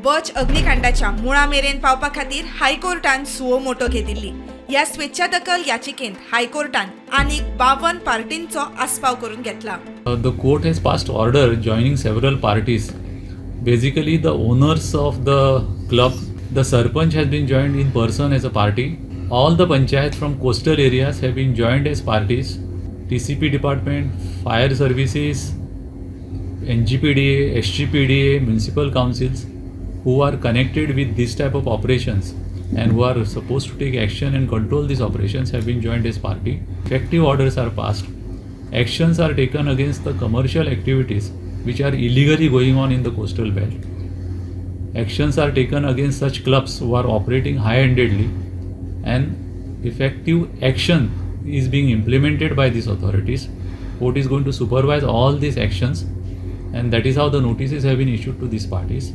Birch अग्निकांडाच्या मुळा मेरेन पावपा खातीर हायकोर्टान सुओ मोटो घेतिल्ली. ह्या स्वेच्छादखल याचिकेंत हायकोर्टान आनीक 52 पार्टींचो आस्पाव करून घेतला. The court has passed order joining several parties. Basically, the owners of the club, the Sarpanch has been joined in person as a party. All the panchayats from coastal areas have been joined as parties. TCP department, fire services, NGPDA, SGPDA, municipal councils who are connected with this type of operations and who are supposed to take action and control these operations have been joined as party. Effective orders are passed. Actions are taken against the commercial activities which are illegally going on in the coastal belt. Actions are taken against such clubs who are operating high-handedly, and effective action is being implemented by these authorities. Court is going to supervise all these actions, and that is how the notices have been issued to these parties.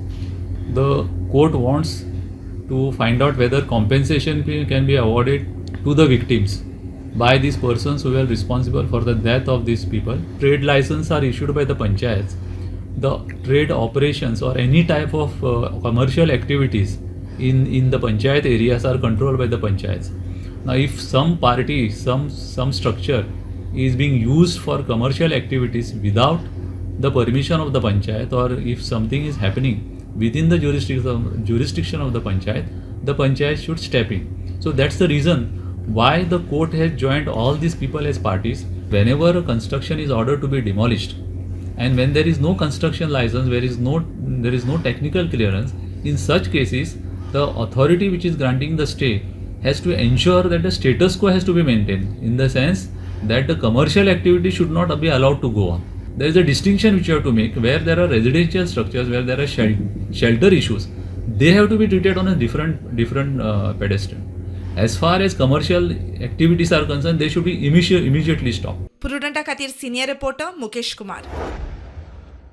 The court wants to find out whether compensation can be awarded to the victims by these persons who were responsible for the death of these people. Trade license are issued by the panchayats. The trade operations or any type of commercial activities in the panchayat areas are controlled by the panchayats. Now, if some party, some structure is being used for commercial activities without the permission of the panchayat, or if something is happening within the jurisdiction of the panchayat should step in. So that's the reason why the court has joined all these people as parties. Whenever a construction is ordered to be demolished, and when there is no construction license, there is no technical clearance, in such cases the authority which is granting the stay has to ensure that the status quo has to be maintained, in the sense that the commercial activity should not be allowed to go on. There is a distinction which you have to make, where there are residential structures, where there are shelter issues, they have to be treated on a different pedestal. As far as commercial activities are concerned, they should be immediately stopped. प्रुडंटा खातीर senior reporter Mukesh Kumar.